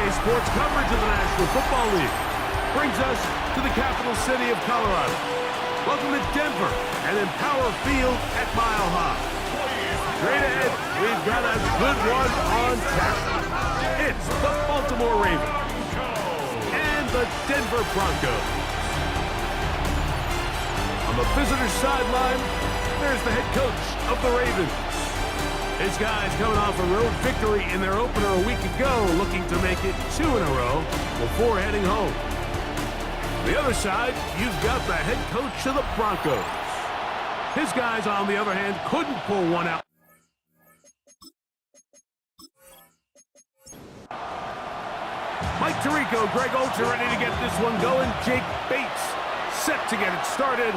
Today's sports coverage of the National Football League brings us to the capital city of Colorado. Welcome to Denver and Empower Field at Mile High. Straight ahead, we've got a good one on tap. It's the Baltimore Ravens and the Denver Broncos. On the visitor's sideline, there's the head coach of the Ravens. His guys coming off a road victory in their opener a week ago, looking to make it 2 in a row before heading home. The other side, you've got the head coach of the Broncos. His guys, on the other hand, couldn't pull one out. Mike Tirico, Greg Olsen ready to get this one going. Jake Bates set to get it started.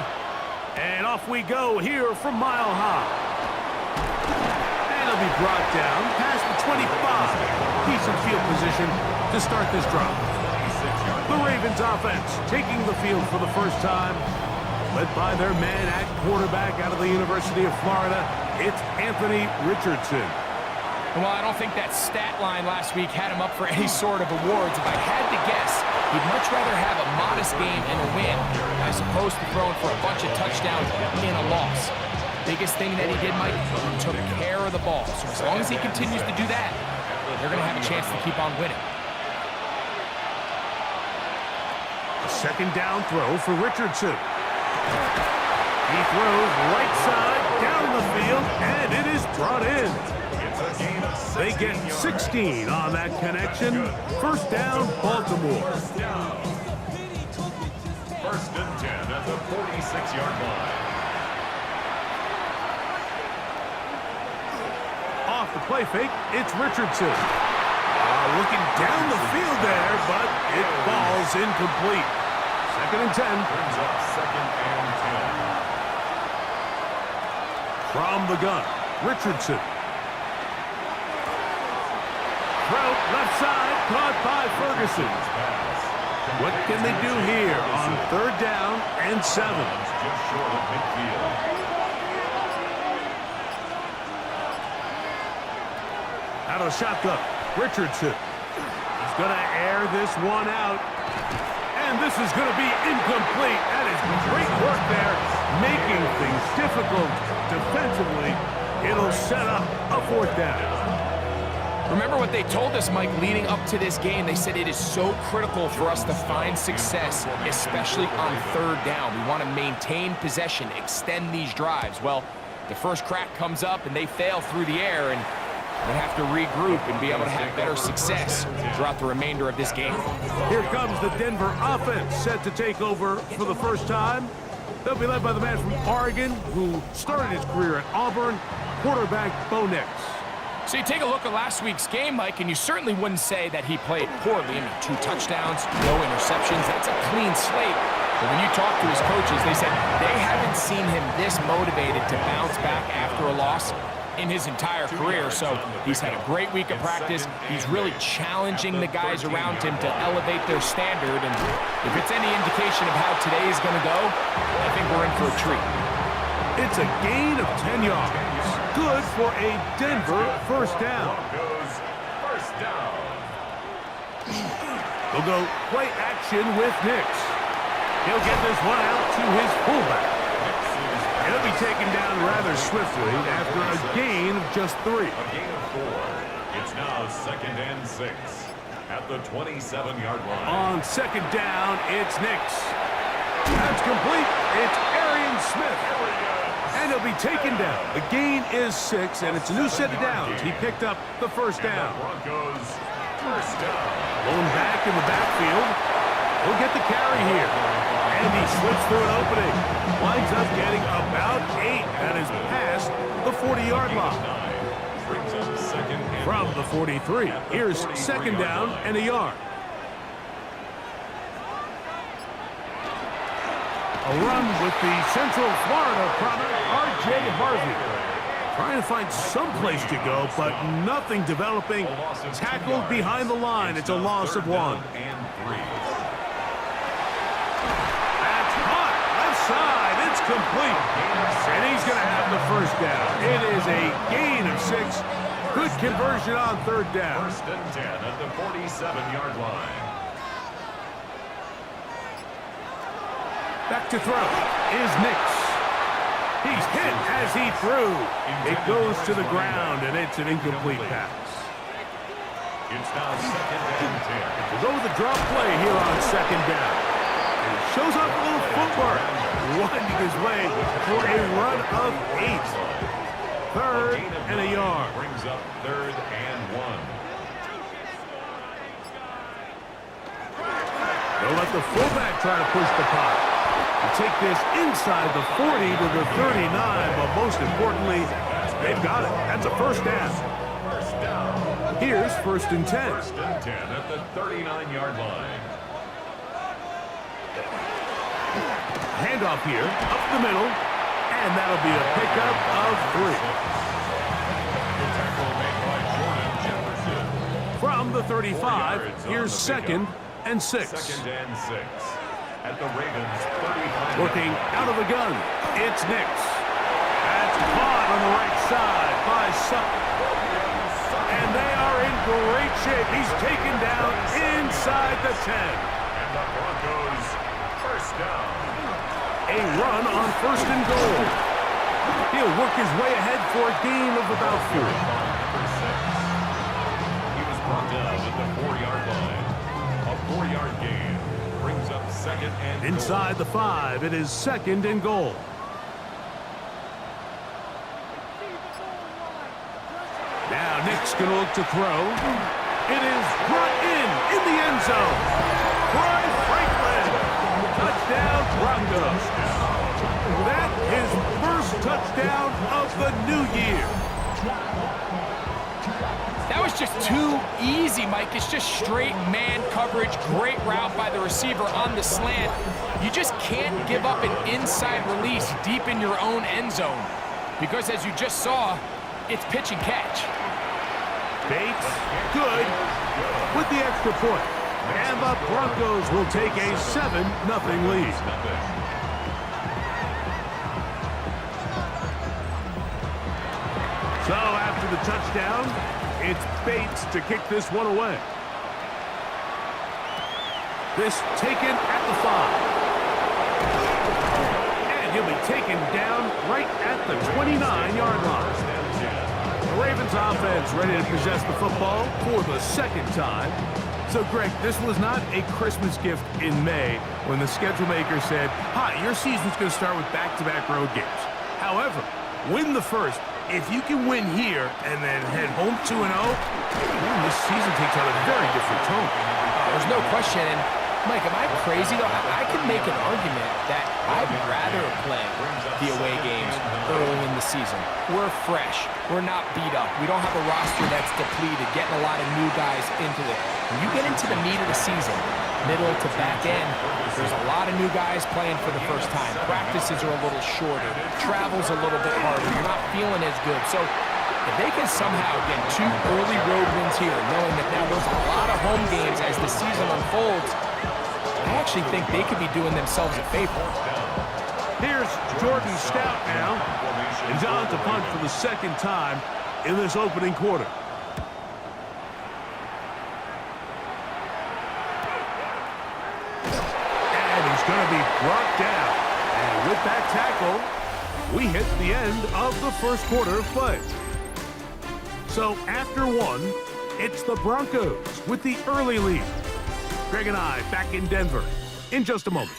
And off we go here from Mile High. And he'll be brought down past the 25. Decent field position to start this drive. The Ravens offense taking the field for the first time. Led by their man at quarterback out of the University of Florida, it's Anthony Richardson. Well, I don't think that stat line last week had him up for any sort of awards. If I had to guess, he'd much rather have a modest game and a win as opposed to throwing for a bunch of touchdowns in a loss. Biggest thing that he did, Mike, he took care of the ball. So as long as he continues to do that, they're going to have a chance to keep on winning. A second down throw for Richardson. He throws right side down the field, and it is brought in. They get 16 on that connection. First down, Baltimore. First and 10 at the 46-yard line. Off the play fake, it's Richardson. Looking down the field there, but it falls incomplete. Second and 10. Brings up second and 10. From the gun, Richardson. Throw left side, caught by Ferguson. What can they do here on third down and 7? Just short of midfield. Out of the shotgun, Richardson. He's going to air this one out. And this is going to be incomplete. That is great work there, making things difficult defensively. It'll set up a fourth down. Remember what they told us, Mike, leading up to this game. They said it is so critical for us to find success, especially on third down. We want to maintain possession, extend these drives. Well, the first crack comes up and they fail through the air, and they have to regroup and be able to have better success throughout the remainder of this game. Here comes the Denver offense set to take over for the first time. They'll be led by the man from Oregon who started his career at Auburn, quarterback Bo Nix. So you take a look at last week's game, Mike, and you certainly wouldn't say that he played poorly. I mean, 2 touchdowns, no interceptions. That's a clean slate. But when you talk to his coaches, they said they haven't seen him this motivated to bounce back after a loss in his entire career. So he's had a great week of practice. He's really challenging the guys around him to elevate their standard. And if it's any indication of how today is going to go, I think we're in for a treat. It's a gain of 10 yards. Good for a Denver first down. First down. They'll go play action with Nix. He'll get this one out to his fullback. He'll be taken down rather swiftly after a gain of just 3. A gain of 4. It's now second and 6 at the 27-yard line. On second down, it's Nix. That's complete. It's Arian Smith. And he'll be taken down. The gain is 6, and it's a new set of downs. He picked up the first down. Broncos first down. Going back in the backfield. He'll get the carry here. And he slips through an opening. Winds up getting about 8. That is past the 40-yard line. Brings up second and From the 43, here's second down and a yard. A run with the Central Florida product, R.J. Harvey. Trying to find some place to go, but nothing developing. Tackled behind the line. It's a loss of 1. That's hot. Left side. It's complete. And he's He's going to have the first down. It is a gain of 6. Good conversion on third down. First and 10 at the 47-yard line. Back to throw is Nix. He's hit as he threw. It goes to the ground, and it's an incomplete pass. It's now second and 10. We'll go with the drop play here on second down. And he shows up a little footwork, winding his way for a run of 8. Third and a yard. Brings up third and 1. They'll let the fullback try to push the pot. Take this inside the 40 to the 39, but most importantly, they've got it. That's a first down. First down. Here's first and 10. First and 10 at the 39-yard line. Handoff here, up the middle, and that'll be a pickup of 3. The tackle made by Jordan Jefferson. From the 35, here's second and 6. Second and 6. At the Ravens 35. Working out of the gun, it's Nix. That's caught on the right side by Sutton. And they are in great shape. He's taken down inside the 10. And the Broncos first down. A run on first and goal. He'll work his way ahead for a gain of about 4. Number 6. He was brought down at the 4-yard line. A 4-yard gain. Brings up second and Inside the 5, it is second and goal. Now Nick's going to look to throw. It is brought in the end zone. Brian Franklin. Touchdown, Broncos. That is first touchdown of the new year. That was just too easy, Mike. It's just straight man coverage. Great route by the receiver on the slant. You just can't give up an inside release deep in your own end zone. Because as you just saw, it's pitch and catch. Bates, good, with the extra point. And the Broncos will take a 7-0 lead. So after the touchdown, it's Bates to kick this one away. This taken at the 5. And he'll be taken down right at the 29-yard line. The Ravens offense ready to possess the football for the second time. So, Greg, this was not a Christmas gift in May when the schedule maker said, hi, your season's going to start with back-to-back road games. However, win the first. If you can win here and then head home 2-0, this season takes on a very different tone. There's no question. And, Mike, am I crazy, though? I can make an argument that I'd rather play the away games early in the season. We're fresh. We're not beat up. We don't have a roster that's depleted, getting a lot of new guys into it. When you get into the meat of the season, middle to back end, there's a lot of new guys playing for the first time. Practices are a little shorter. Travel's a little bit harder. You're not feeling as good. So if they can somehow get 2 early road wins here, knowing that now there's a lot of home games as the season unfolds, I actually think they could be doing themselves a favor. Here's Jordan Stout now. And John to punt for the second time in this opening quarter. And he's going to be brought down. And with that tackle, we hit the end of the first quarter of play. So after 1, it's the Broncos with the early lead. Greg and I back in Denver in just a moment.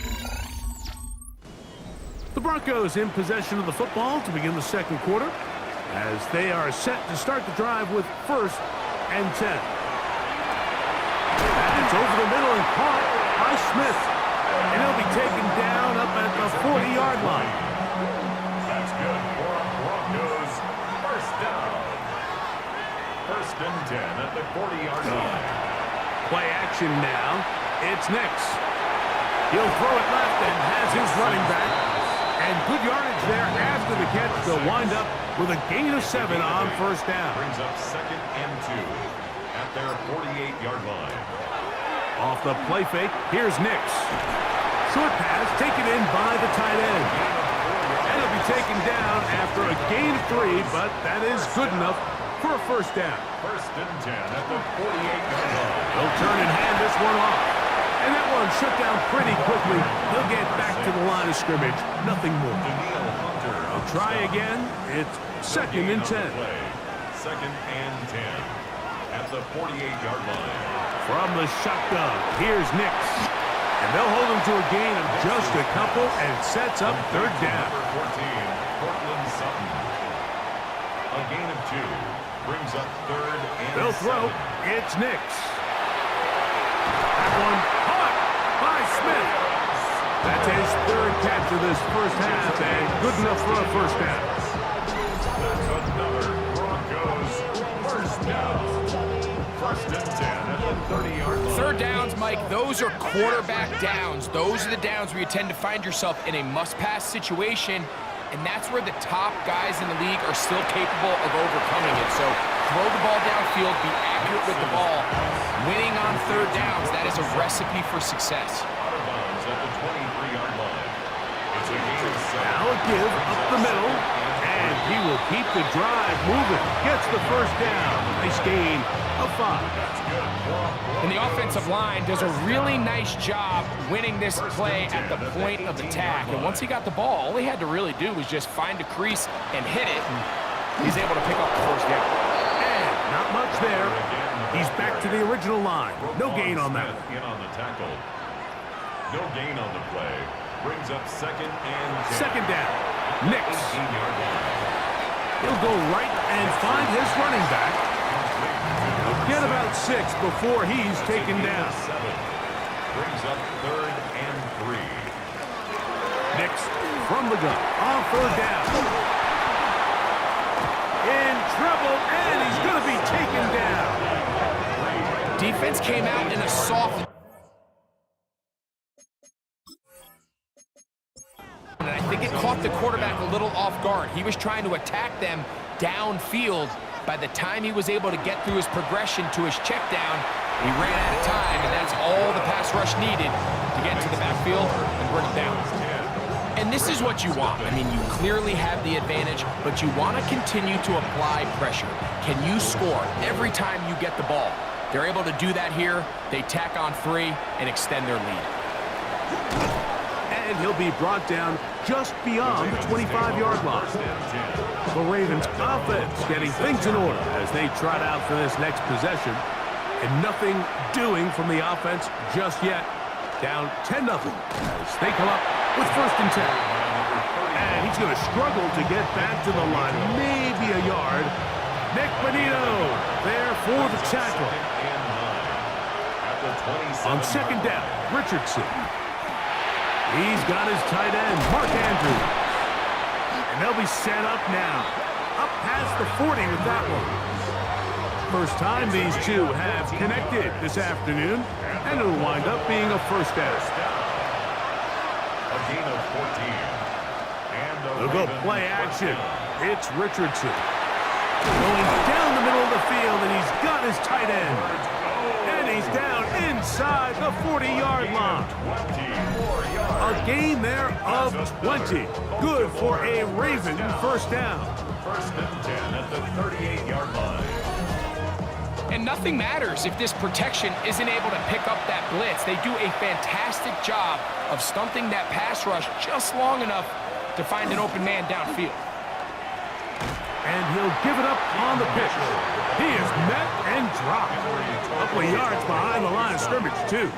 The Broncos in possession of the football to begin the second quarter as they are set to start the drive with first and 10. And it's over the middle and caught by Smith. And he'll be taken down up at the 40-yard line. That's good for Broncos. First down. First and 10 at the 40-yard line. Play action now. It's Nix. He'll throw it left and has his running back. And good yardage there after the catch to wind up with a gain of 7 on first down. Brings up second and 2 at their 48-yard line. Off the play fake, here's Nix. Short pass taken in by the tight end. And he'll be taken down after a gain of 3, but that is good enough for a first down. 1st and 10 at the 48-yard line. They'll turn and hand this one off. And that one shut down pretty quickly. They'll get back to the line of scrimmage. Nothing more. They'll try again. It's 2nd and 10. 2nd and 10 at the 48-yard line. From the shotgun, here's Nix. And they'll hold him to a gain of just a couple and sets up 3rd down. Number 14, Cortland Sutton. A gain of 2 brings up 3rd and They'll throw. 7. It's Nix. That one caught by Smith. That's his 3rd catch of this first half and good enough for a first down. That's another Broncos first down. 1st and 10 at the 30-yard line. 3rd downs, Mike, those are quarterback downs. Those are the downs where you tend to find yourself in a must-pass situation, and that's where the top guys in the league are still capable of overcoming it. So throw the ball downfield, be accurate with the ball. Winning on 3rd downs, that is a recipe for success. Out of bounds at the 23-yard line. It's a gain of 7. Now a give up the middle, and he will keep the drive moving. Gets the first down. Nice gain of 5. That's good. And the offensive line does a really nice job winning this play at the point of attack. And once he got the ball, all he had to really do was just find a crease and hit it, and he's able to pick up the first down. And not much there. He's back to the original line. No gain on that. In on the tackle. No gain on the play. Brings up 2nd and 10. 2nd down. Nix. 18-yard line. He'll go right and find his running back. He'll get about 6 before he's taken down. 7. Brings up 3rd and 3. Nix from the gun on 3rd down. In trouble, and he's going to be taken down. Defense came out in a soft... And I think it caught the quarterback a little off guard. He was trying to attack them downfield. By the time he was able to get through his progression to his check down, he ran out of time, and that's all the pass rush needed to get to the backfield and bring him down. And this is what you want. I mean, you clearly have the advantage, but you want to continue to apply pressure. Can you score every time you get the ball? They're able to do that here. They tack on 3 and extend their lead. And he'll be brought down just beyond the 25-yard line. The Ravens offense getting things in order as they trot out for this next possession. And nothing doing from the offense just yet. Down 10-0 as they come up with 1st and 10. And he's going to struggle to get back to the line. Maybe a yard. Nick Bonito there for the tackle. On 2nd down, Richardson. He's got his tight end, Mark Andrews. And they'll be set up now. Up past the 40 with that one. First time these two have connected this afternoon, and it'll wind up being a first down. A gain of 14. And They'll go play action. It's Richardson. Going down the middle of the field, and he's got his tight end. And he's down inside the 40-yard line. A gain there of 20. Good for a Raven first down. 1st and 10 at the 38-yard line. And nothing matters if this protection isn't able to pick up that blitz. They do a fantastic job of stunting that pass rush just long enough to find an open man downfield. And he'll give it up on the pitch. He is met and dropped. A couple of yards behind the line of scrimmage, too.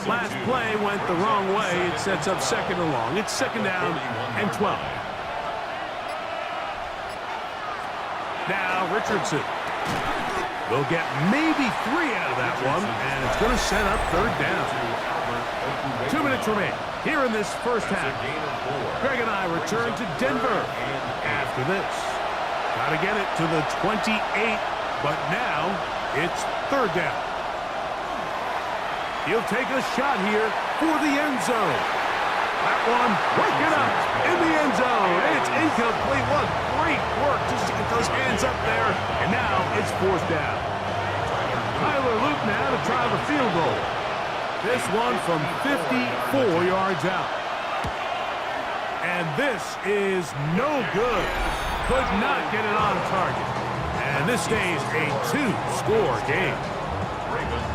Last play went the wrong way. It sets up 2nd and long. It's 2nd down and 12. Now Richardson. They'll get maybe 3 out of that one, and it's going to set up 3rd down. 2 minutes remain here in this first half. Greg and I return to Denver after this. Got to get it to the 28, but now it's 3rd down. He'll take a shot here for the end zone. That one, working up in the end zone, and it's incomplete. What great work just to get those hands up there, and now it's 4th down. Tyler Luke now to try the field goal. This one from 54 yards out. And this is no good. Could not get it on target. And this stays a 2-score game.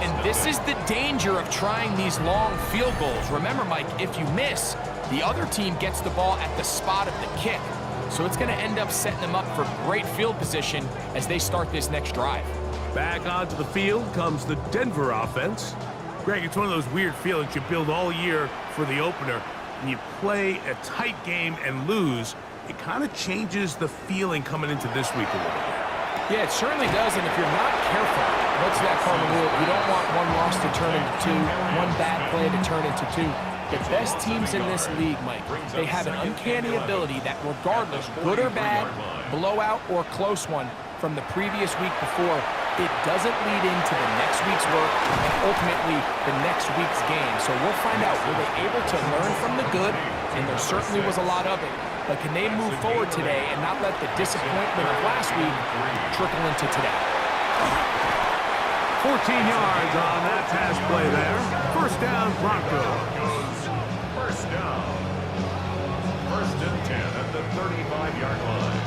And this is the danger of trying these long field goals. Remember, Mike, if you miss, the other team gets the ball at the spot of the kick. So it's going to end up setting them up for great field position as they start this next drive. Back onto the field comes the Denver offense. Greg, it's one of those weird feelings you build all year for the opener. And you play a tight game and lose, it kind of changes the feeling coming into this week a little bit. Yeah, it certainly does, and if you're not careful, what's that cardinal rule? You don't want one loss to turn into 2, one bad play to turn into 2. The best teams in this league, Mike, they have an uncanny ability that regardless, good or bad, blowout or close one from the previous week before, it doesn't lead into the next week's work and ultimately the next week's game. So we'll find out, were they able to learn from the good? And there certainly was a lot of it. But can they move forward today and not let the disappointment of last week trickle into today? 14 yards on that pass play there. First down, Broncos. First down. First and 10 at the 35-yard line.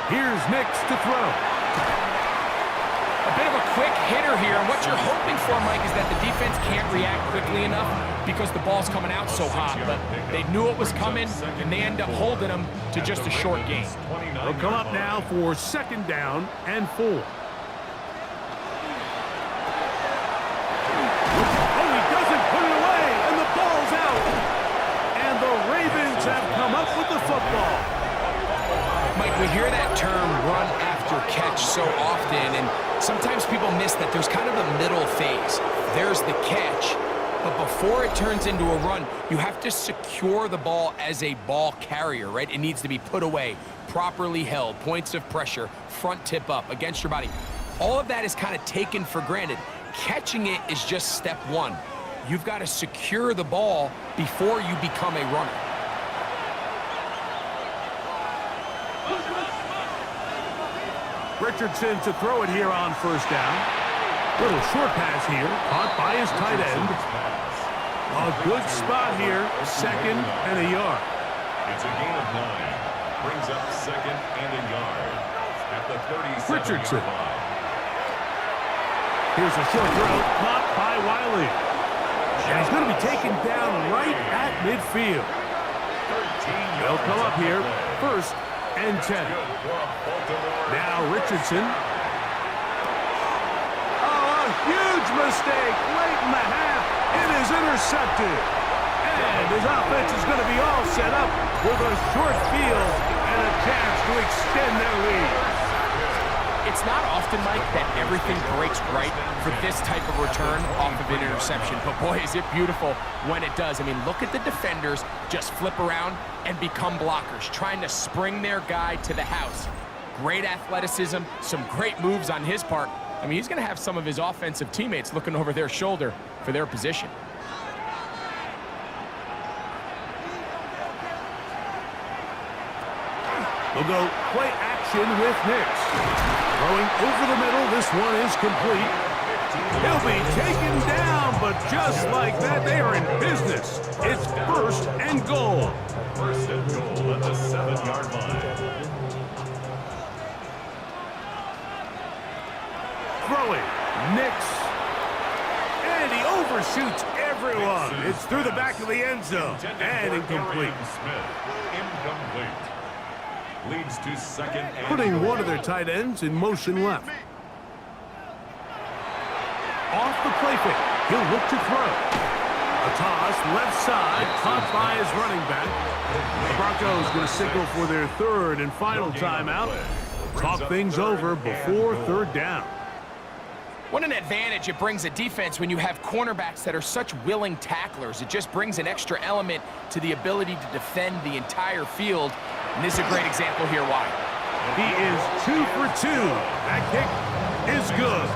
Here's Nix to throw. A bit of a quick hitter here, and what you're hoping for, Mike, is that the defense can't react quickly enough because the ball's coming out so hot, but they knew it was coming, and they end up holding them to just a short gain. They'll come up now for second down and 4. Oh, he doesn't put it away, and the ball's out. And the Ravens have come up with the football. Mike, we hear that term run after catch so often, and sometimes people miss that there's kind of a middle phase. There's the catch, but before it turns into a run, you have to secure the ball as a ball carrier, right? It needs to be put away, properly held, points of pressure, front tip up against your body. All of that is kind of taken for granted. Catching it is just step one. You've got to secure the ball before you become a runner. Richardson to throw it here on first down. Little short pass here, caught by his tight end. A good spot here, second and a yard. It's a gain of 9. Brings up second and a yard at the 37-yard Richardson. line. Here's a short throw, caught by Wiley. And he's going to be taken down right at midfield. They'll come up here, first and 10. Now Richardson. Oh, a huge mistake late in the half. It is intercepted. And his offense is going to be all set up with a short field and a chance to extend their lead. It's not often, Mike, that everything breaks right for this type of return off of an interception. But boy, is it beautiful when it does. I mean, look at the defenders just flip around and become blockers, trying to spring their guy to the house. Great athleticism, some great moves on his part. I mean, he's going to have some of his offensive teammates looking over their shoulder for their position. We'll go play action with Nix. Throwing over the middle, this one is complete. He'll be taken down, but just like that, they are in business. It's first and goal. First and goal at the 7-yard line. Throwing, Nix. And he overshoots everyone. It's through the back of the end zone. And incomplete. Incomplete. Leads to second and Putting one of their tight ends in motion left. Off the play fake. He'll look to throw. A toss, left side, caught by his running back. The Broncos going to signal for their third and final timeout. Talk things over before third down. What an advantage it brings a defense when you have cornerbacks that are such willing tacklers. It just brings an extra element to the ability to defend the entire field. And this is a great example here why. He is 2 for 2. That kick is good.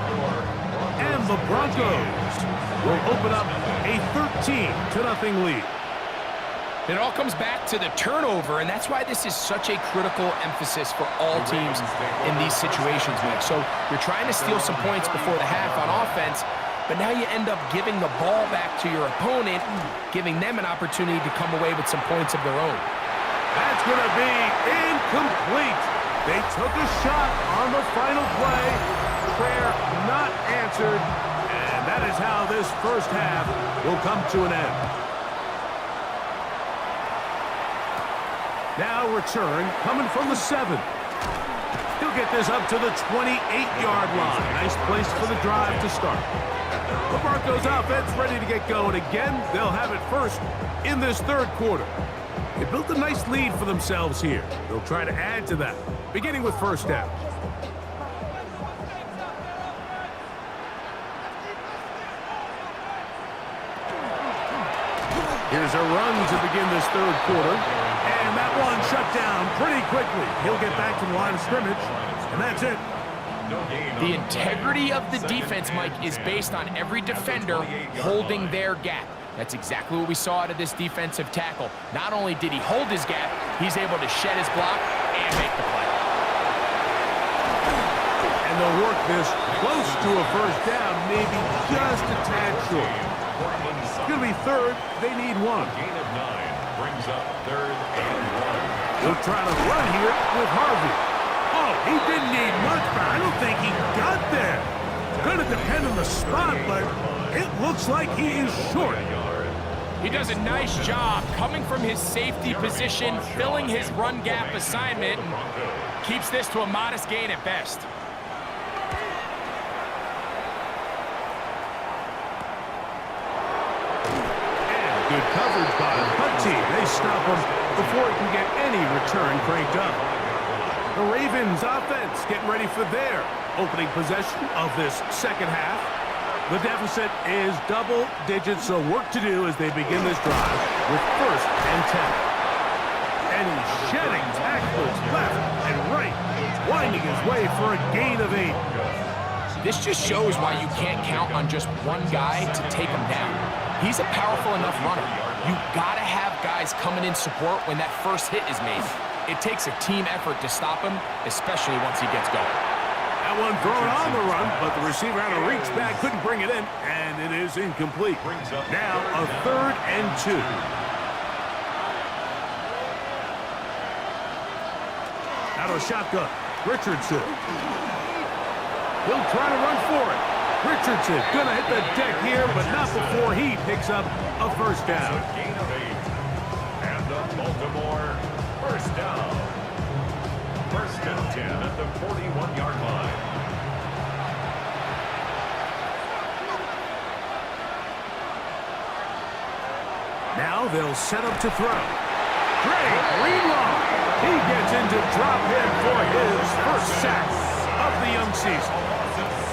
And the Broncos will open up a 13-0 lead. It all comes back to the turnover, and that's why this is such a critical emphasis for all teams in these situations, Mike. So you're trying to steal some points before the half on offense, but now you end up giving the ball back to your opponent, giving them an opportunity to come away with some points of their own. That's going to be incomplete. They took a shot on the final play. Prayer not answered. And that is how this first half will come to an end. Now return coming from the 7. He'll get this up to the 28-yard line. Nice place for the drive to start. The Broncos offense ready to get going again. They'll have it first in this third quarter. They built a nice lead for themselves here. They'll try to add to that, beginning with first down. Here's a run to begin this third quarter. And that one shut down pretty quickly. He'll get back to the line of scrimmage, and that's it. The integrity of the defense, Mike, is based on every defender holding their gap. That's exactly what we saw out of this defensive tackle. Not only did he hold his gap, he's able to shed his block and make the play. And they'll work this close to a first down, maybe just a tad short. It's going to be third. They need one. Gain of 9 brings up third and 1. He'll try to run here with Harvey. Oh, he didn't need much, but I don't think he got there. Going to depend on the spot, but it looks like he is short. He does a nice job coming from his safety position, filling his run gap assignment, and keeps this to a modest gain at best. Good coverage by the punt team. They stop him before he can get any return cranked up. The Ravens offense getting ready for their opening possession of this second half. The deficit is double digits, so work to do as they begin this drive with first and 10. And he's shedding tackles left and right, winding his way for a gain of 8. This just shows why you can't count on just one guy to take him down. He's a powerful enough runner. You gotta have guys coming in support when that first hit is made. It takes a team effort to stop him, especially once he gets going. That one thrown on the run, but the receiver had a reach back, couldn't bring it in, and it is incomplete. Now a third and 2. Out of shotgun, Richardson. He'll try to run for it. Richardson gonna hit the deck here, but not before he picks up a first down. Gain of 8. And the Baltimore first down. First and 10 at the 41-yard line. Now they'll set up to throw. Great Greenlaw. He gets into drop in for his first sack of the young season.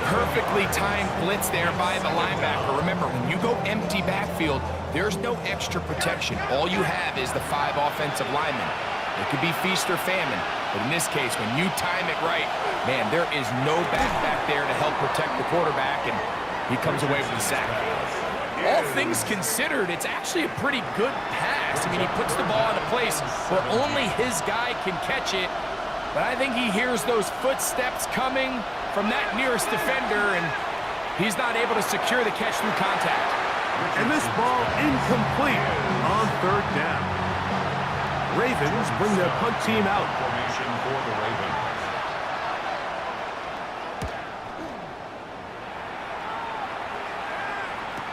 Perfectly timed blitz there by the linebacker. Remember, when you go empty backfield, there's no extra protection. All you have is the 5 offensive linemen. It could be feast or famine, but in this case, when you time it right, man, there is no back there to help protect the quarterback, and he comes away with the sack. All things considered, it's actually a pretty good pass. I mean, he puts the ball in a place where only his guy can catch it, but I think he hears those footsteps coming from that nearest defender, and he's not able to secure the catch through contact. And this ball incomplete on third down. Ravens bring their punt team out. Formation for the Ravens.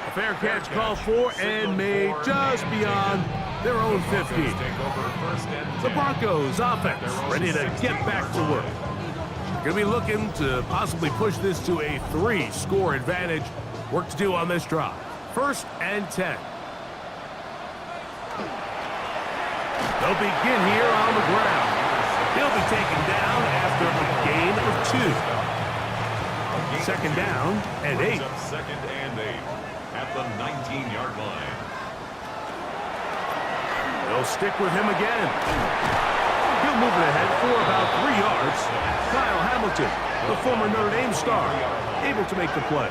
A fair catch called for and made just beyond their own 50. The Broncos offense ready to get back to work. Going to be looking to possibly push this to a 3-score advantage. Work to do on this drive. First and 10. They'll begin here on the ground. He'll be taken down after a gain of 2. Second down and 8. Second and 8 at the 19-yard line. They'll stick with him again. He'll move it ahead for about 3 yards. Kyle Hamilton, the former Notre Dame star, able to make the play.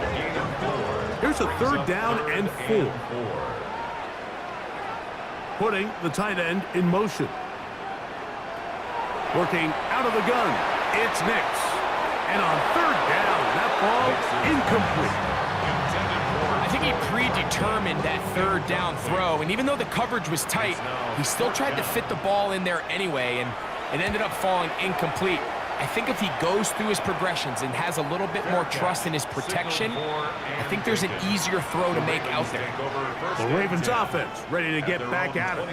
Here's a third down and 4. Putting the tight end in motion. Working out of the gun, it's Nix. And on third down, that ball incomplete. Intended I think he predetermined that third down throw, and even though the coverage was tight, he still tried to fit the ball in there anyway, and it ended up falling incomplete. I think if he goes through his progressions and has a little bit more trust in his protection, I think there's an easier throw to make out there. The Ravens offense ready to get back at it.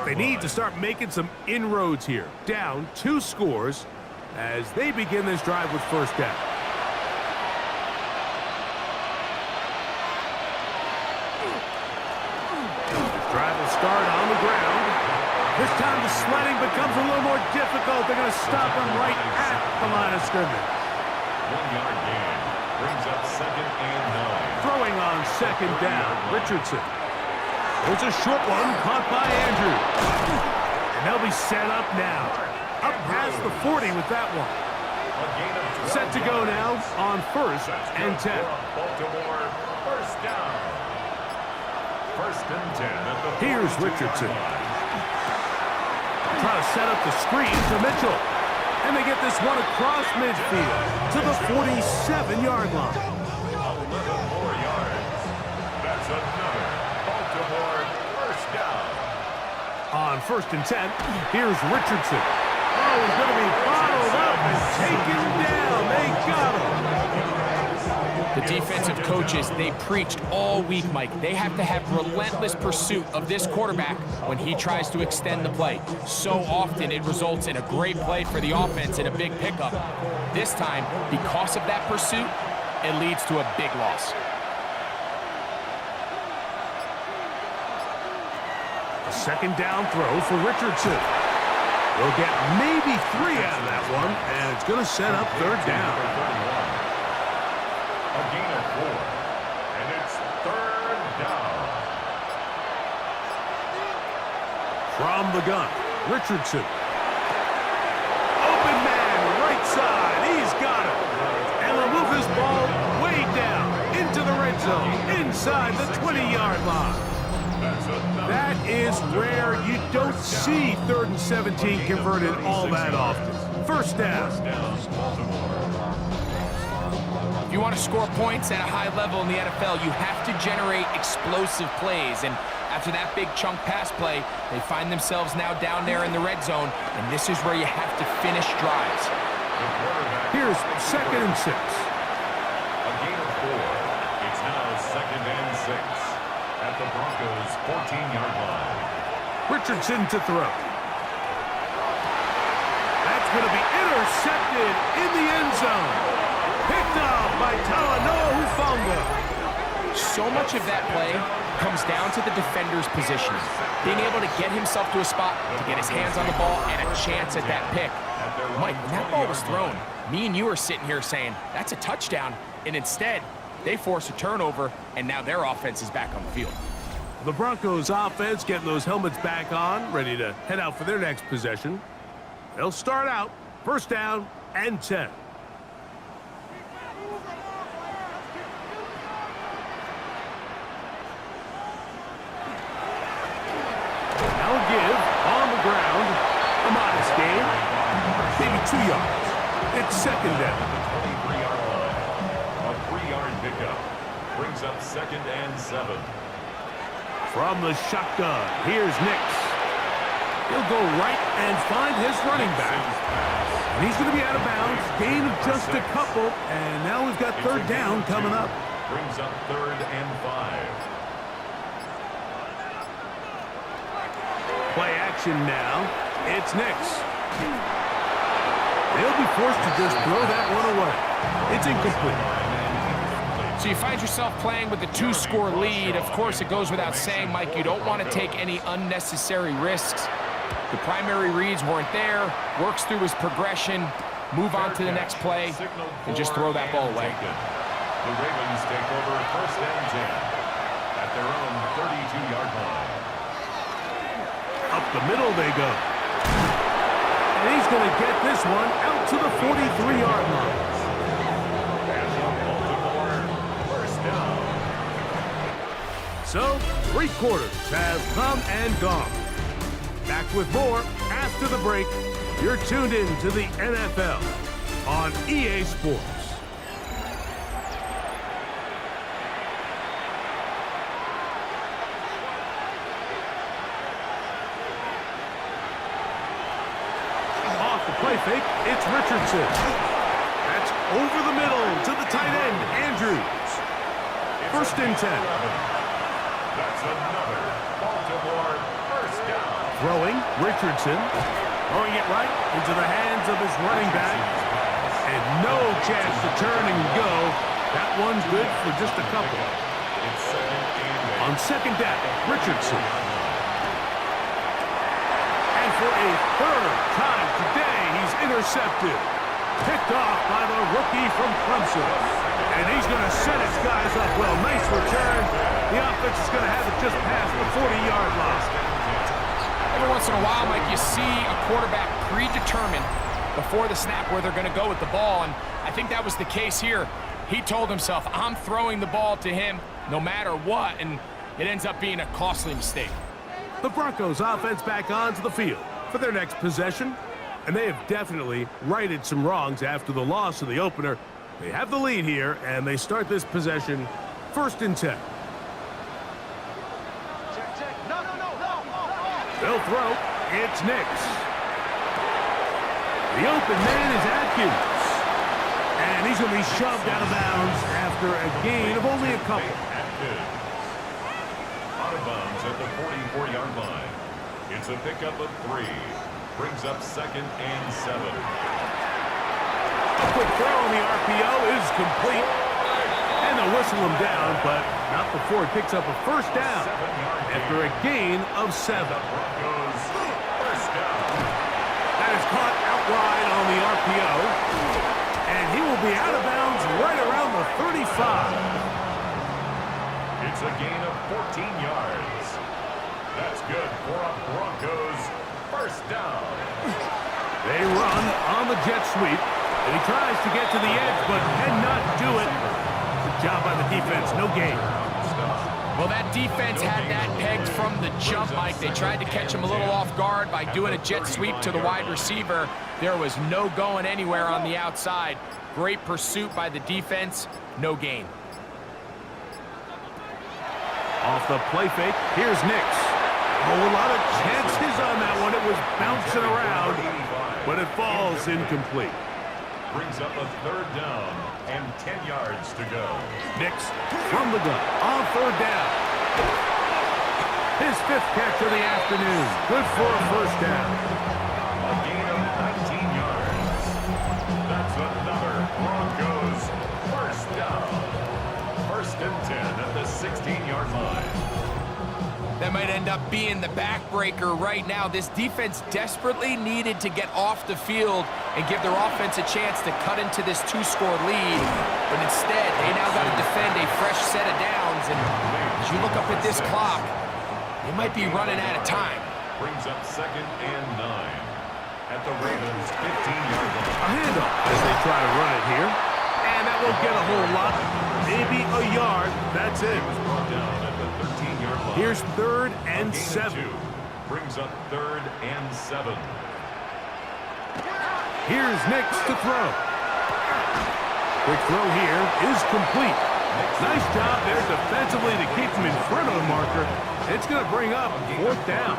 They need to start making some inroads here. Down 2 scores as they begin this drive with first down. Drive will start on the ground. This time the sledding becomes a little more difficult. They're going to stop him right at the line of scrimmage. 1-yard gain brings up 2nd and 9. Throwing on 2nd down, Richardson. There's a short one caught by Andrews. And they'll be set up now. Up past the 40 with that one. Set to go now on 1st and 10. Baltimore, first down. 1st and 10 at the Here's Richardson. Try to set up the screen to Mitchell. And they get this one across midfield to the 47-yard line. 11 more yards. That's another Baltimore first down. On 1st and 10, here's Richardson. Oh, he's going to be bottled up and taken down. They got him. The defensive coaches, they preached all week, Mike. They have to have relentless pursuit of this quarterback when he tries to extend the play. So often it results in a great play for the offense and a big pickup. This time, because of that pursuit, it leads to a big loss. A 2nd down throw for Richardson. They'll get maybe 3 out of that one, and it's going to set up 3rd down. A gain of 4, and it's 3rd down. From the gun, Richardson. Open man, right side. He's got it. And they'll move this ball way down into the red zone, inside the 20-yard line. That is rare. You don't see 3rd and 17 converted all that often. First down. If you want to score points at a high level in the NFL, you have to generate explosive plays. And after that big chunk pass play, they find themselves now down there in the red zone, and this is where you have to finish drives. Here's 2nd and 6. A gain of 4. It's now 2nd and 6 at the Broncos' 14-yard line. Richardson to throw. That's going to be intercepted in the end zone. Picked up by Talanoa Hufanga. So much of that play comes down to the defender's positioning. Being able to get himself to a spot, to get his hands on the ball, and a chance at that pick. Mike, when that ball was thrown, me and you are sitting here saying, that's a touchdown. And instead, they force a turnover, and now their offense is back on the field. The Broncos offense getting those helmets back on, ready to head out for their next possession. They'll start out, 1st down and 10. Now a give on the ground. A modest gain, maybe 2 yards. It's 2nd down. 23-yard line. A 3-yard pickup brings up 2nd and 7. From the shotgun, here's Nix. He'll go right and find his running back. And he's going to be out of bounds. Gain of just a couple. And now we've got 3rd down coming up. Brings up 3rd and 5. Play action now. It's Nix. They'll be forced to just throw that one away. It's incomplete. So you find yourself playing with a 2-score lead. Of course, it goes without saying, Mike, you don't want to take any unnecessary risks. The primary reads weren't there. Works through his progression. Move on to the next play and just throw that ball away. The Ravens take over 1st and 10 at their own 32-yard line. Up the middle they go. And he's going to get this one out to the 43-yard line. So, 3 quarters have come and gone. Back with more after the break. You're tuned in to the NFL on EA Sports. fake. It's Richardson. That's over the middle to the tight end, Andrews. First and 10. That's another Baltimore first down. Throwing, Richardson. Throwing it right into the hands of his running back. And no chance to turn and go. That one's good for just a couple. It's second and 8. On second down, Richardson. And for a third time today, he's intercepted. Picked off by the rookie from Clemson. And he's going to set his guys up well. Nice return. The offense is going to have it just past the 40-yard line. Every once in a while, Mike, you see a quarterback predetermined before the snap where they're going to go with the ball, and I think that was the case here. He told himself, I'm throwing the ball to him no matter what, and it ends up being a costly mistake. The Broncos offense back onto the field for their next possession, and they have definitely righted some wrongs after the loss of the opener. They have the lead here, and they start this possession first and 10. They'll throw. It's Nix. The open man is Atkins. And he's going to be shoved out of bounds after a gain of only a couple. Out of bounds at the 44-yard line. It's a pickup of 3. Brings up second and 7. A quick throw on the RPO is complete. And they'll whistle him down, but not before he picks up a first down after a gain of 7. Broncos first down. That is caught out wide on the RPO. And he will be out of bounds right around the 35. It's a gain of 14 yards. That's good for a Broncos first down. They run on the jet sweep. And he tries to get to the edge, but cannot do it. Good job by the defense. No gain. Well, that defense had that pegged from the jump, Mike. They tried to catch him a little off guard by doing a jet sweep to the wide receiver. There was no going anywhere on the outside. Great pursuit by the defense. No gain. Off the play fake, here's Nix. Oh, a lot of chances on that one. It was bouncing around, but it falls incomplete. Brings up a third down and 10 yards to go. Nix from the gun on third down. His 5th catch of the afternoon. Good for a first down. A gain of 19 yards. That's another Broncos first down. First and 10 at the 16-yard line. That might end up being the backbreaker right now. This defense desperately needed to get off the field and give their offense a chance to cut into this 2-score lead. But instead, they now got to defend a fresh set of downs. And as you look up at this clock, they might be running out of time. Brings up second and 9 at the Ravens' 15-yard line. A handoff as they try to run it here. And that won't get a whole lot. Maybe a yard. That's it. Brought down at the 13-yard line. Here's third and 7. 2. Brings up third and 7. Here's Nix to throw. Quick throw here is complete. Nice job there defensively to keep him in front of the marker. It's going to bring up 4th down.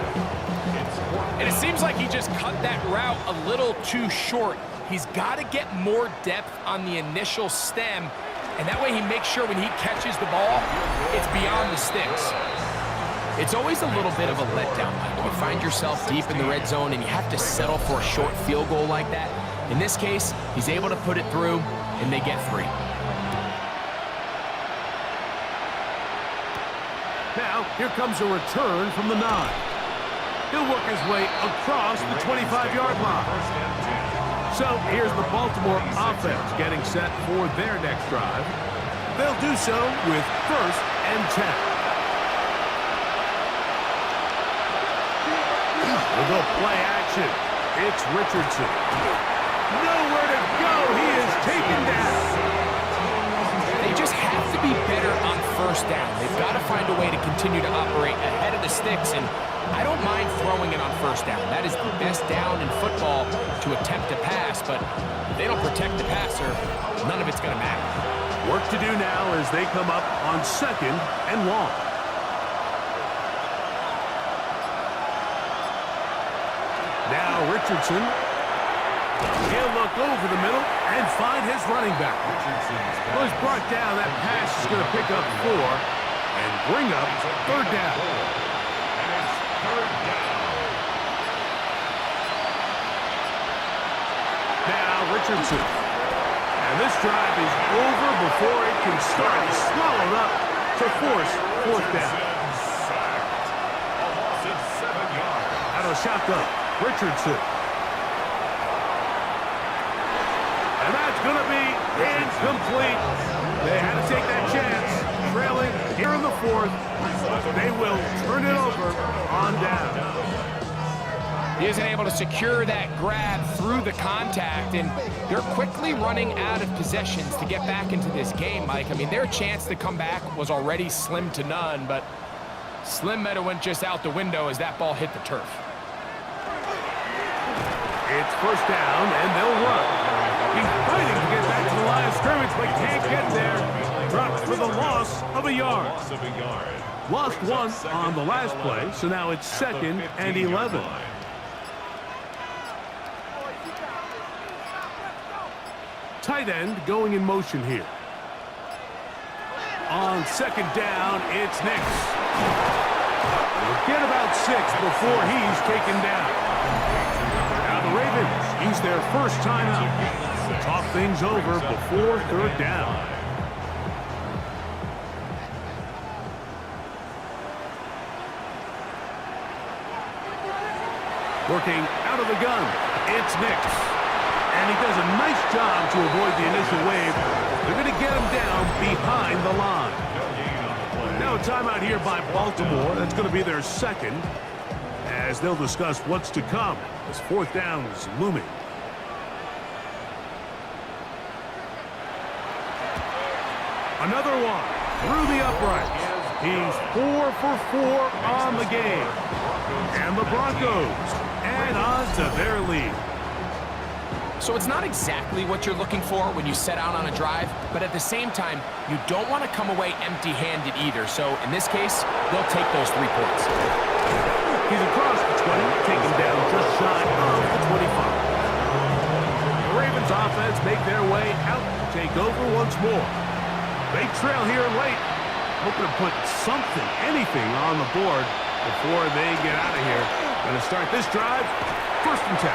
And it seems like he just cut that route a little too short. He's got to get more depth on the initial stem, and that way he makes sure when he catches the ball, it's beyond the sticks. It's always a little bit of a letdown, Mike. You find yourself deep in the red zone, and you have to settle for a short field goal like that. In this case, he's able to put it through, and they get 3. Now, here comes a return from the 9. He'll work his way across the 25-yard line. So here's the Baltimore offense getting set for their next drive. They'll do so with first and 10. We'll go play action. It's Richardson. Nowhere to go. He is taken down. They just have to be better on first down. They've got to find a way to continue to operate ahead of the sticks, and I don't mind throwing it on first down. That is the best down in football to attempt to pass, but if they don't protect the passer, none of it's going to matter. Work to do now as they come up on second and long. Now Richardson He'll look over the middle and find his running back. Well, he's brought down. That pass is going to pick up 4 and bring up third down. And it's third down. Now Richardson. And this drive is over before it can start. He's swallowed up to force fourth down. Sacked. A loss of 7 yards. Out of shotgun, Richardson. And that's going to be incomplete. They had to take that chance. Trailing here in the fourth. They will turn it over on down. He isn't able to secure that grab through the contact, and they're quickly running out of possessions to get back into this game, Mike. I mean, their chance to come back was already slim to none, but slim might have went just out the window as that ball hit the turf. It's first down, and they'll run. He's fighting to get back to the line of scrimmage, but can't get there. Dropped for the loss of a yard. Loss of a yard. Lost one on the last play, so now it's second and 11. Tight end going in motion here. On second down, it's Nix. We'll get about 6 before he's taken down. Now the Ravens use their first timeout. Talk things over before third down. Working out of the gun, it's Nix. And he does a nice job to avoid the initial wave. They're going to get him down behind the line. Now a timeout here by Baltimore. That's going to be their second, as they'll discuss what's to come as fourth down is looming. Another one through the uprights. He's 4 for 4 on the game. And the Broncos add on to their lead. So it's not exactly what you're looking for when you set out on a drive, but at the same time, you don't want to come away empty-handed either. So in this case, they'll take those 3 points. He's across the 20, taken down just shy of the 25. The Ravens offense make their way out to take over once more. They trail here late, hoping to put something, anything on the board before they get out of here. Going to start this drive, first and 10.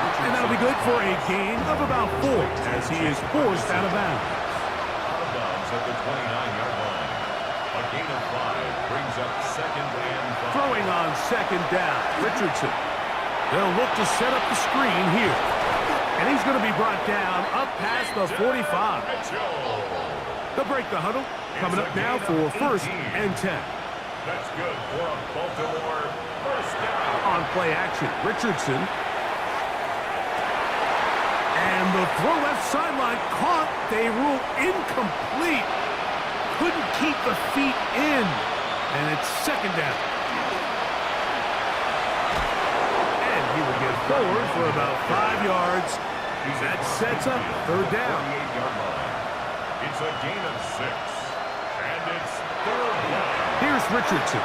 And that'll be good for a gain of about 4 as he is forced out of bounds. Out of bounds at the 29-yard line. A gain of 5 brings up second and 5. Throwing on second down, Richardson. They'll look to set up the screen here. And he's going to be brought down up past the 45. They'll break the huddle. Coming up now for first and 10. That's good for a Baltimore first down. On play action, Richardson. And the throw left sideline caught. They rule incomplete. Couldn't keep the feet in. And it's second down. And he will get forward for about 5 yards. That sets up third down. 48-yard line. It's a gain of 6. And it's third down. Here's Richardson.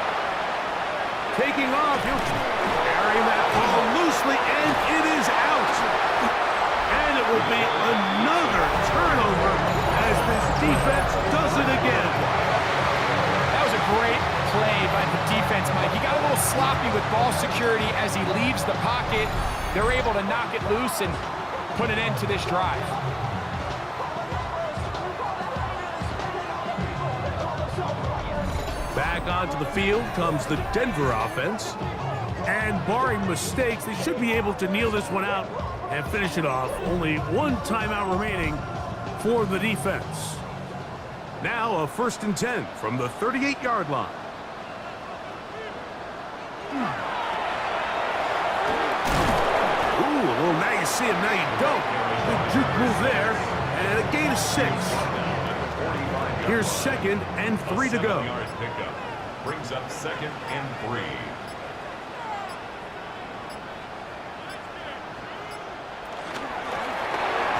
Taking off. He'll carry that ball loosely, and it is out. And it will be another turnover as this defense does it again. That was a great play by the defense, Mike. He got a little sloppy with ball security as he leaves the pocket. They're able to knock it loose and put an end to this drive. Back onto the field comes the Denver offense. And barring mistakes, they should be able to kneel this one out and finish it off. Only one timeout remaining for the defense. Now a first and 10 from the 38-yard line. Ooh, well, now you see him, now you don't. Good juke move there, and a gain of 6. Here's second and 3 to go. Brings up second and 3.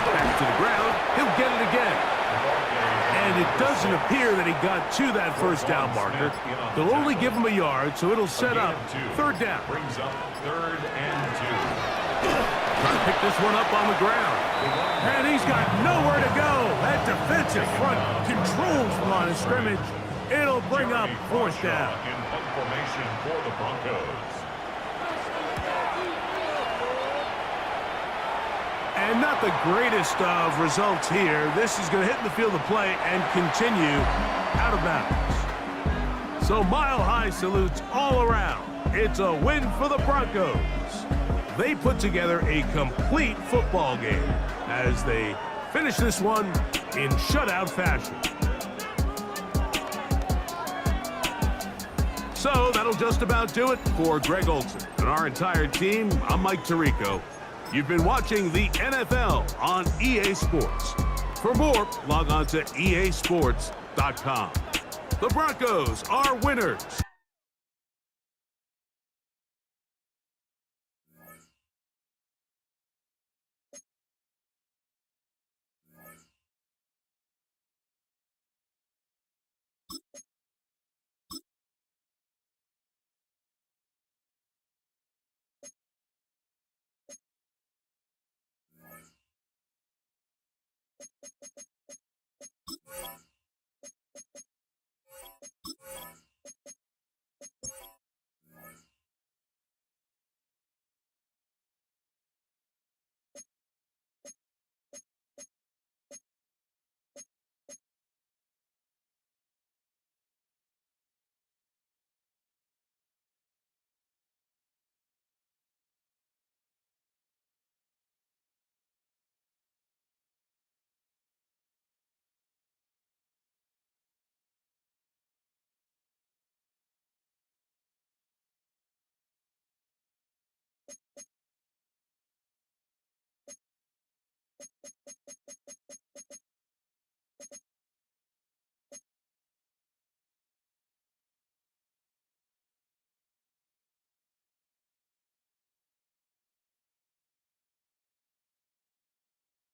Back to the ground. He'll get it again. And it doesn't appear that he got to that first down marker. They'll only give him a yard, so it'll set up third down. Brings up third and 2. Trying to pick this one up on the ground. And he's got nowhere to go. That defensive front controls the line of scrimmage. It'll bring up fourth down. In punt formation for the Broncos. And not the greatest of results here. This is going to hit the field of play and continue out of bounds. So Mile High salutes all around. It's a win for the Broncos. They put together a complete football game as they finish this one in shutout fashion. So that'll just about do it for Greg Olsen and our entire team. I'm Mike Tirico. You've been watching the NFL on EA Sports. For more, log on to easports.com. The Broncos are winners.